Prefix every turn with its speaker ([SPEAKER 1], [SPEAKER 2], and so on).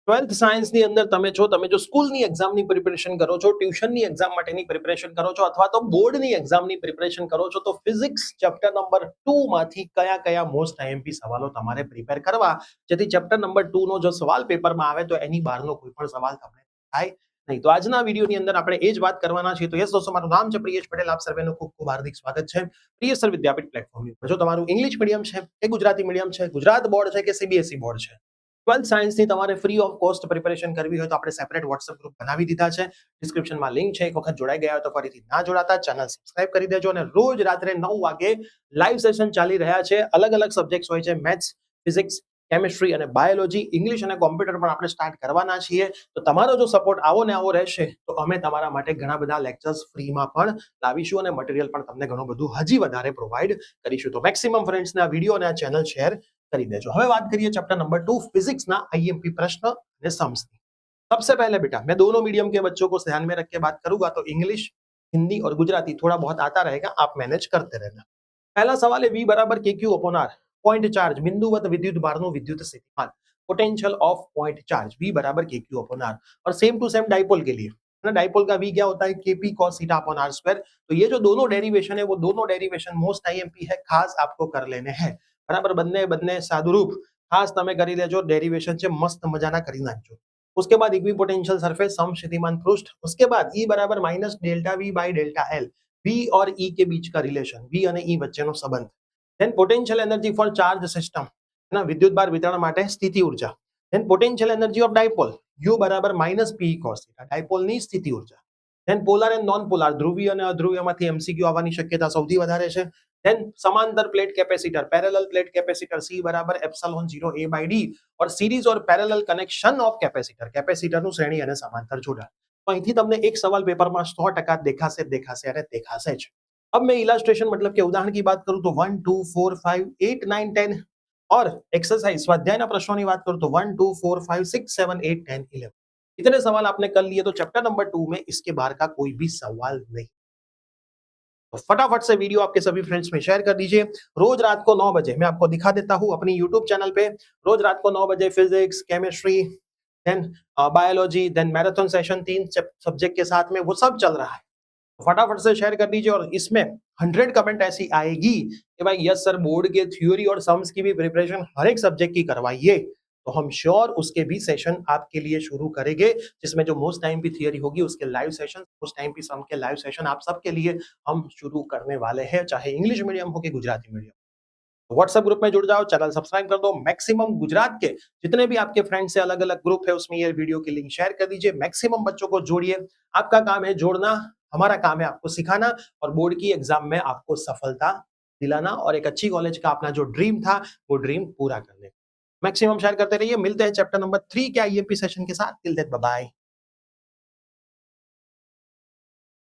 [SPEAKER 1] Twelfth સાયન્સની અંદર તમે જો સ્કૂલની એક્ઝામની પ્રિપેરેશન કરો છો, ટ્યુશનની એક્ઝામ માટેની પ્રિપેરેશન કરો છો અથવા તો બોર્ડની એક્ઝામની પ્રિપેરેશન કરો છો, તો ફિઝિક્સ ચેપ્ટર નંબર 2 માંથી કયા કયા મોસ્ટ આઈએમપી સવાલો તમારે પ્રિપેર કરવા, જેથી ચેપ્ટર નંબર 2 નો જો સવાલ પેપરમાં આવે તો એની બહારનો કોઈ પણ સવાલ તમને થાય નહીં. તો આજના વિડીયોની અંદર આપણે એ જ વાત કરવાના છીએ. તો યસ દોસ્તો, મારું નામ છે પ્રિયેશ પટેલ. આપ સર્વેનું ખૂબ ખૂબ હાર્દિક સ્વાગત છે પ્રિયેશ સર વિદ્યાપીઠ પ્લેટફોર્મ પર. જો તમારું ઇંગ્લિશ મીડિયમ છે કે ગુજરાતી મીડિયમ છે, ગુજરાત બોર્ડ છે કે સીબીએસઈ બોર્ડ છે, ટ્વેલ્થ સાયન્સની તમારે ફ્રી ઓફ કોસ્ટ પ્રિપેરેશન કરવી હોય તો આપણે સેપરેટ વોટ્સએપ ગ્રુપ બનાવી દીધા છે. ડિસ્ક્રિપ્શનમાં લિંક છે. એક વખત જોડાઈ ગયા હોય તો ફરીથી ના જોડાતા ચેનલ સબસ્ક્રાઇબ કરી દેજો. અને રોજ રાત્રે 9 વાગે લાઈવ સેશન ચાલી રહ્યા છે. અલગ અલગ સબ્જેક્ટ્સ હોય છે, મેથ્સ, ફિઝિક્સ, કેમિસ્ટ્રી અને બાયોલોજી, ઇંગ્લિશ અને કોમ્પ્યુટર પણ આપણે સ્ટાર્ટ કરવાના છીએ. તો તમારો જો સપોર્ટ આવો ને આવો રહેશે તો અમે તમારા માટે ઘણા બધા લેક્ચર્સ ફ્રીમાં પણ લાવીશું અને મટીરિયલ પણ તમને ઘણું બધું હજી વધારે પ્રોવાઈડ કરીશું. તો મેક્સિમમ ફ્રેન્ડ્સને આ વિડીયો અને આ ચેનલ શેર કરી देजो. હવે વાત કરીએ चैप्टर नंबर 2 फिजिक्स ना आईएमपी प्रश्न અને सम्स की. सबसे पहले बेटा मैं दोनों मीडियम के बच्चों को ध्यान में रख के बात करूंगा, तो इंग्लिश, हिंदी और गुजराती थोड़ा बहुत आता रहेगा, आप मैनेज करते रहना. पहला सवाल है v बराबर kq upon r, point charge बिंदुवत विद्युत भारનું विद्युत स्थितिमान, potential of point charge v बराबर kq अपॉन r. और सेम टू सेम डाइपोल के लिए ना, डाइपोल का v क्या होता है, kp cos theta upon r square. तो ये जो दोनों डेरिवेशन है वो दोनों डेरिवेशन मोस्ट आईएमपी है, खास आपको कर लेने हैं. बराबर, બંને સાદુરૂપ ખાસ તમે કરી લેજો. डेरिवेशन છે મસ્ત મજાના કરી નાખજો. उसके बाद इक्विपोटेंशियल सरफेस समक्षितिमान पृष्ठ. उसके बाद E बराबर minus delta V by delta L, V और E के बीच का रिलेशन, V અને E વચ્ચેનો સંબંધ. Then potential energy for charge system, है ना, विद्युत भार वितरण માટે સ્થિતિ ઊર્જા. Then potential energy of dipole, U बराबर माइनस P cos थीटा, डाइपोलની સ્થિતિ ઊર્જા. Then polar and non polar, ધ્રુવીય અને અધ્રુવીયમાંથી એમસીક્યુ આવવાની શક્યતા સૌથી વધારે છે. देन समांतर plate capacitor, parallel plate capacitor, C बराबर एप्सिलॉन 0 A by D. और सीरीज और पैरेलल कनेक्शन ऑफ कैपेसिटर, कैपेसिटरનું શ્રેણી અને સમાંતર જોડાણ. તો અહીંથી તમને એક સવાલ પેપરમાં 100% દેખાશે અને દેખાશે જ. अब मैं इलास्ट्रेशन मतलब के उदाहरण की बात करूं तो 1 2 4 5 8 9 10, और एक्सरसाइज स्वाध्यायના પ્રશ્નોની વાત करूं तो 1 2 4 5 6 7 8 10 11. इतने सवाल आपने कर लिए तो चैप्टर नंबर 2 में इसके बाहर का कोई भी सवाल नहीं. तो फटाफट से वीडियो आपके सभी फ्रेंड्स में शेयर कर दीजिए. रोज रात को 9 बजे मैं आपको दिखा देता हूं अपनी यूट्यूब चैनल पे. रोज रात को 9 बजे physics, chemistry, then biology, then marathon session 3 subject के साथ में वो सब चल रहा है. तो फटाफट से शेयर कर दीजिए. और इसमें 100 कमेंट ऐसी आएगी कि भाई यस सर, बोर्ड के थ्योरी और सम्स की भी प्रिपरेशन हर एक सब्जेक्ट की करवाइए. तो हम श्योर उसके भी सेशन आपके लिए शुरू करेंगे, जिसमें जो मोस्ट टाइम की थियरी होगी उसके लाइव सेशन, मोस्ट टाइम की सम के लाइव सेशन आप सबके लिए हम शुरू करने वाले हैं, चाहे इंग्लिश मीडियम हो कि गुजराती मीडियम. व्हाट्सएप ग्रुप में जुड़ जाओ, चैनल सब्सक्राइब कर दो. मैक्सिमम गुजरात के जितने भी आपके फ्रेंड्स से अलग अलग ग्रुप है उसमें ये वीडियो की लिंक शेयर कर दीजिए. मैक्सिमम बच्चों को जोड़िए. आपका काम है जोड़ना, हमारा काम है आपको सिखाना और बोर्ड की एग्जाम में आपको सफलता दिलाना और एक अच्छी कॉलेज का अपना जो ड्रीम था वो ड्रीम पूरा करने. मैक्सिमम शेयर करते रहिए. मिलते हैं चैप्टर नंबर 3 के आईएमपी सेशन के साथ. Till then bye bye.